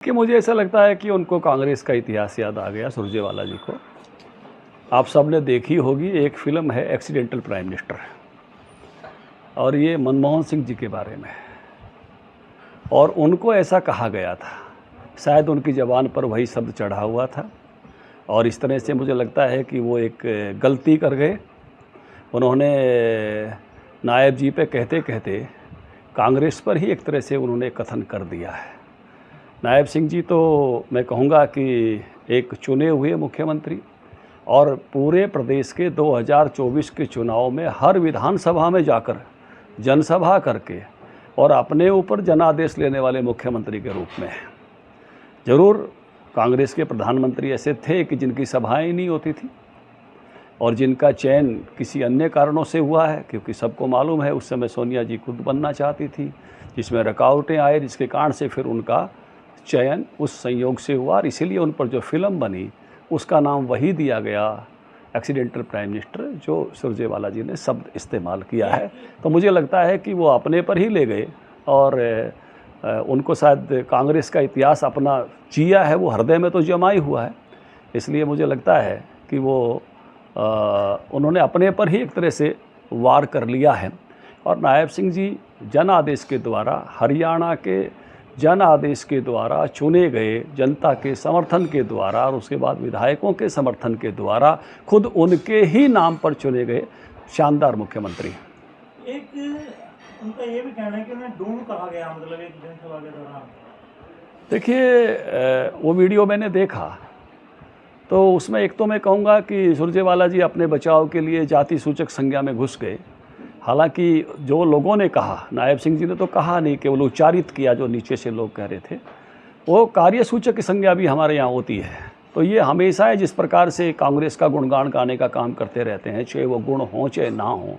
कि मुझे ऐसा लगता है कि उनको कांग्रेस का इतिहास याद आ गया सुरजेवाला जी को। आप सब ने देखी होगी, एक फ़िल्म है एक्सीडेंटल प्राइम मिनिस्टर, और ये मनमोहन सिंह जी के बारे में है। और उनको ऐसा कहा गया था, शायद उनकी ज़बान पर वही शब्द चढ़ा हुआ था, और इस तरह से मुझे लगता है कि वो एक गलती कर गए। उन्होंने नायब जी पे कहते कहते कांग्रेस पर ही एक तरह से उन्होंने कथन कर दिया है। नायब सिंह जी तो मैं कहूँगा कि एक चुने हुए मुख्यमंत्री, और पूरे प्रदेश के 2024 के चुनाव में हर विधानसभा में जाकर जनसभा करके और अपने ऊपर जनादेश लेने वाले मुख्यमंत्री के रूप में हैं। ज़रूर कांग्रेस के प्रधानमंत्री ऐसे थे कि जिनकी सभाएं नहीं होती थी और जिनका चयन किसी अन्य कारणों से हुआ है, क्योंकि सबको मालूम है उस समय सोनिया जी खुद बनना चाहती थी, जिसमें रुकावटें आए, जिसके कारण से फिर उनका चयन उस संयोग से हुआ, और इसीलिए उन पर जो फिल्म बनी उसका नाम वही दिया गया, एक्सीडेंटल प्राइम मिनिस्टर, जो सुरजेवाला जी ने शब्द इस्तेमाल किया है। तो मुझे लगता है कि वो अपने पर ही ले गए, और उनको शायद कांग्रेस का इतिहास अपना जिया है, वो हृदय में तो जमा ही हुआ है। इसलिए मुझे लगता है कि वो उन्होंने अपने पर ही एक तरह से वार कर लिया है। और नायब सिंह जी जन आदेश के द्वारा, हरियाणा के जन आदेश के द्वारा चुने गए, जनता के समर्थन के द्वारा और उसके बाद विधायकों के समर्थन के द्वारा खुद उनके ही नाम पर चुने गए शानदार मुख्यमंत्री। एक उनका ये भी कहना है कि उन्हें ढूंढ कहा गया, मतलब एक जनसभा के दौरान। देखिए, वो वीडियो मैंने देखा, तो उसमें एक तो मैं कहूँगा कि सुरजेवाला जी अपने बचाव के लिए जाति सूचक संज्ञा में घुस गए। हालांकि जो लोगों ने कहा, नायब सिंह जी ने तो कहा नहीं, केवल उच्चारित किया जो नीचे से लोग कह रहे थे, वो कार्यसूचक की संज्ञा भी हमारे यहाँ होती है। तो ये हमेशा है, जिस प्रकार से कांग्रेस का गुणगान गाने का काम करते रहते हैं, चाहे वो गुण हों चाहे ना हों,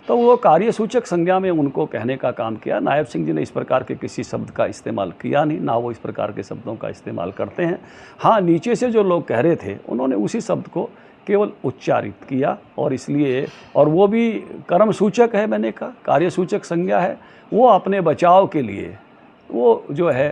तो वो कार्यसूचक संज्ञा में उनको कहने का काम किया। नायब सिंह जी ने इस प्रकार के किसी शब्द का इस्तेमाल किया नहीं, ना वो इस प्रकार के शब्दों का इस्तेमाल करते हैं। हाँ, नीचे से जो लोग कह रहे थे उन्होंने उसी शब्द को केवल उच्चारित किया, और इसलिए, और वो भी कर्म सूचक है, मैंने कहा कार्यसूचक संज्ञा है, वो अपने बचाव के लिए वो जो है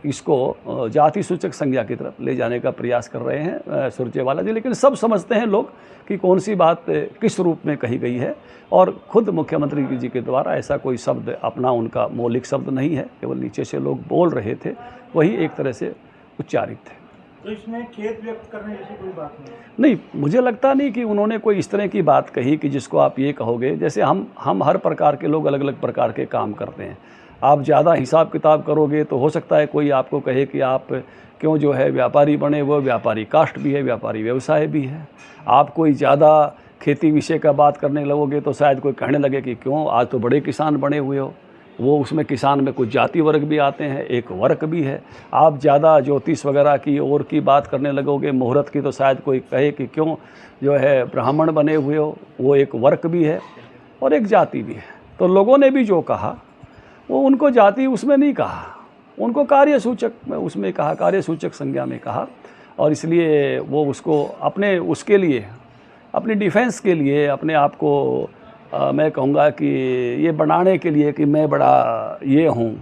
इसको जाति सूचक संज्ञा की तरफ ले जाने का प्रयास कर रहे हैं सुरजेवाला जी। लेकिन सब समझते हैं लोग कि कौन सी बात किस रूप में कही गई है, और खुद मुख्यमंत्री जी के द्वारा ऐसा कोई शब्द अपना उनका मौलिक शब्द नहीं है, केवल नीचे से लोग बोल रहे थे, वही एक तरह से उच्चारित थे। तो इसमें खेद व्यक्त करने जैसी कोई बात नहीं, मुझे लगता नहीं कि उन्होंने कोई इस तरह की बात कही कि जिसको आप ये कहोगे, जैसे हम हर प्रकार के लोग अलग अलग प्रकार के काम करते हैं। आप ज़्यादा हिसाब किताब करोगे तो हो सकता है कोई आपको कहे कि आप क्यों जो है व्यापारी बने, वो व्यापारी कास्ट भी है, व्यापारी व्यवसाय भी है। आप कोई ज़्यादा खेती विषय का बात करने लगोगे तो शायद कोई कहने लगे कि क्यों आज तो बड़े किसान बने हुए हो, वो उसमें किसान में कुछ जाति वर्ग भी आते हैं, एक वर्ग भी है। आप ज़्यादा ज्योतिष वगैरह की और की बात करने लगोगे, मुहूर्त की, तो शायद कोई कहे कि क्यों जो है ब्राह्मण बने हुए हो, वो एक वर्ग भी है और एक जाति भी है। तो लोगों ने भी जो कहा वो उनको जाति उसमें नहीं कहा, उनको कार्यसूचक में उसमें कहा, कार्यसूचक संज्ञा में कहा, और इसलिए वो उसको अपने उसके लिए, अपनी डिफेंस के लिए, अपने आप को मैं कहूँगा कि ये बनाने के लिए कि मैं बड़ा ये हूँ,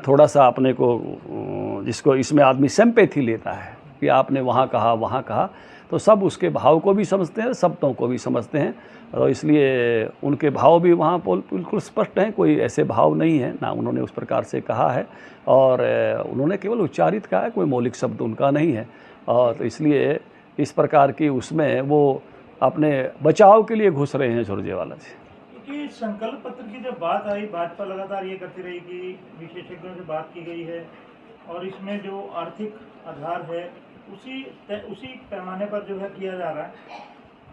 थोड़ा सा अपने को, जिसको इसमें आदमी सिंपैथी लेता है कि आपने वहाँ कहा वहाँ कहा, तो सब उसके भाव को भी समझते हैं, शब्दों को भी समझते हैं, और इसलिए उनके भाव भी वहाँ बिल्कुल स्पष्ट हैं, कोई ऐसे भाव नहीं है, ना उन्होंने उस प्रकार से कहा है, और उन्होंने केवल उच्चारित कहा है, कोई मौलिक शब्द उनका नहीं है। और तो इसलिए इस प्रकार की उसमें वो अपने बचाव के लिए घुस रहे हैं सुरजेवाला जी। क्योंकि संकल्प पत्र की जब बात आई, भाजपा लगातार ये करती रही कि विशेषज्ञों से बात की गई है, और इसमें जो आर्थिक आधार है उसी पैमाने पर जो है किया जा रहा है,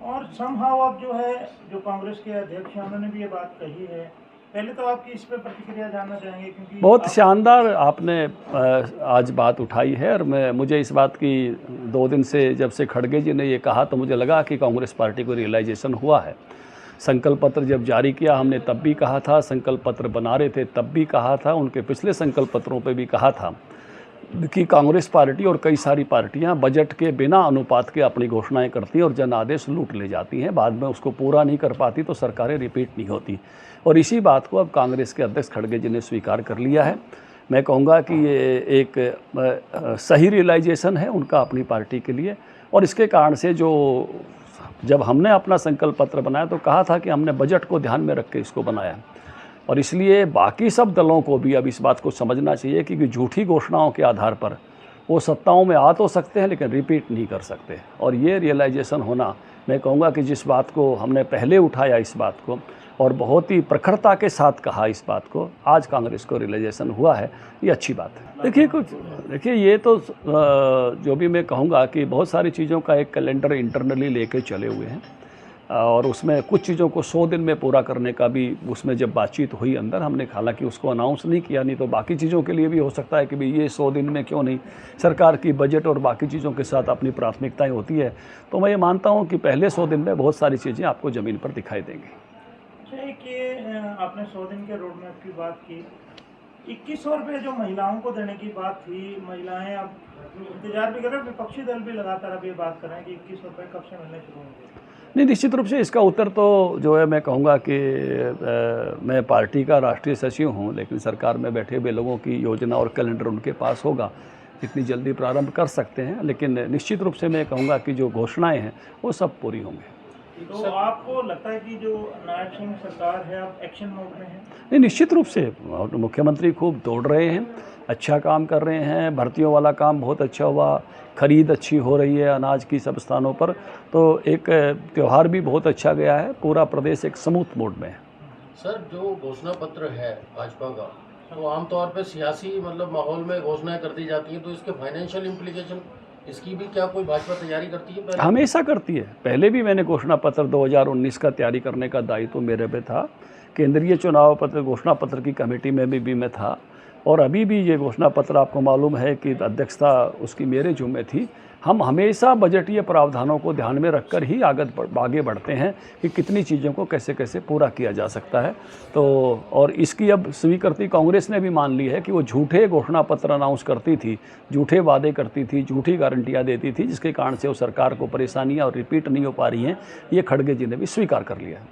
और समहाउ अब जो है जो कांग्रेस के अध्यक्ष हैं उन्होंने भी ये बात कही है। पहले तो आपकी इस पर प्रतिक्रिया जानना चाहेंगे, क्योंकि बहुत शानदार आपने आज बात उठाई है, और मुझे इस बात की 2 दिन से, जब से खड़गे जी ने ये कहा, तो मुझे लगा कि कांग्रेस पार्टी को रियलाइजेशन हुआ है। संकल्प पत्र जब जारी किया हमने तब भी कहा था, संकल्प पत्र बना रहे थे तब भी कहा था, उनके पिछले संकल्प पत्रों पे भी कहा था कि कांग्रेस पार्टी और कई सारी पार्टियां बजट के बिना अनुपात के अपनी घोषणाएं करती हैं और जन आदेश लूट ले जाती हैं, बाद में उसको पूरा नहीं कर पाती तो सरकारें रिपीट नहीं होती। और इसी बात को अब कांग्रेस के अध्यक्ष खड़गे जी ने स्वीकार कर लिया है। मैं कहूँगा कि ये एक सही रियलाइजेशन है उनका अपनी पार्टी के लिए। और इसके कारण से जो जब हमने अपना संकल्प पत्र बनाया तो कहा था कि हमने बजट को ध्यान में रख के इसको बनाया, और इसलिए बाकी सब दलों को भी अब इस बात को समझना चाहिए कि झूठी घोषणाओं के आधार पर वो सत्ताओं में आ तो सकते हैं लेकिन रिपीट नहीं कर सकते। और ये रियलाइजेशन होना, मैं कहूँगा कि जिस बात को हमने पहले उठाया इस बात को और बहुत ही प्रखरता के साथ कहा इस बात को, आज कांग्रेस को रियलाइजेशन हुआ है, ये अच्छी बात है। देखिए ये तो जो भी मैं कहूँगा कि बहुत सारी चीज़ों का एक कैलेंडर इंटरनली लेके चले हुए हैं और उसमें कुछ चीज़ों को 100 दिन में पूरा करने का भी उसमें जब बातचीत हुई अंदर, हमने हालांकि उसको अनाउंस नहीं किया, नहीं तो बाकी चीज़ों के लिए भी हो सकता है कि भाई ये 100 दिन में क्यों नहीं, सरकार की बजट और बाकी चीज़ों के साथ अपनी प्राथमिकताएं होती है। तो मैं ये मानता हूँ कि पहले 100 दिन में बहुत सारी चीज़ें आपको ज़मीन पर दिखाई देंगी। आपने 100 दिन के रोड मैप की बात की, 2100 रुपये जो महिलाओं को देने की बात थी, महिलाएं अब इंतजार भी कर रहे हैं, विपक्षी दल भी लगातार अब ये बात कर रहे हैं कि 2100 रुपये कब से मिलने शुरू होंगे। नहीं, निश्चित रूप से इसका उत्तर तो जो है मैं कहूँगा कि मैं पार्टी का राष्ट्रीय सचिव हूँ, लेकिन सरकार में बैठे हुए लोगों की योजना और कैलेंडर उनके पास होगा, इतनी जल्दी प्रारंभ कर सकते हैं। लेकिन निश्चित रूप से मैं कहूँगा कि जो घोषणाएं हैं वो सब पूरी होंगी। तो आपको लगता है कि जो नायब सिंह सरकार है अब एक्शन मोड में है? नहीं, निश्चित रूप से मुख्यमंत्री खूब दौड़ रहे हैं, अच्छा काम कर रहे हैं, भर्तियों वाला काम बहुत अच्छा हुआ, खरीद अच्छी हो रही है अनाज की सब स्थानों पर, तो एक त्यौहार भी बहुत अच्छा गया है, पूरा प्रदेश एक स्मूथ मोड में है। सर, जो घोषणा पत्र है भाजपा का, तो आमतौर पर सियासी माहौल में घोषणाएं कर दी जाती हैं, तो इसके फाइनेंशियल इम्प्लीकेशन, इसकी भी क्या कोई भाजपा तैयारी करती है? हमेशा करती है। पहले भी मैंने घोषणा पत्र 2019 का तैयारी करने का दायित्व मेरे पे था, केंद्रीय चुनाव पत्र घोषणा पत्र की कमेटी में भी मैं था, और अभी भी ये घोषणा पत्र आपको मालूम है कि अध्यक्षता उसकी मेरे जुम्मे थी। हम हमेशा बजटीय प्रावधानों को ध्यान में रखकर ही आगे बढ़ते हैं कि कितनी चीज़ों को कैसे कैसे पूरा किया जा सकता है। तो और इसकी अब स्वीकृति कांग्रेस ने भी मान ली है कि वो झूठे घोषणा पत्र अनाउंस करती थी, झूठे वादे करती थी, झूठी गारंटियाँ देती थी, जिसके कारण से वो सरकार को परेशानियाँ और रिपीट नहीं हो पा रही हैं। ये खड़गे जी ने भी स्वीकार कर लिया है।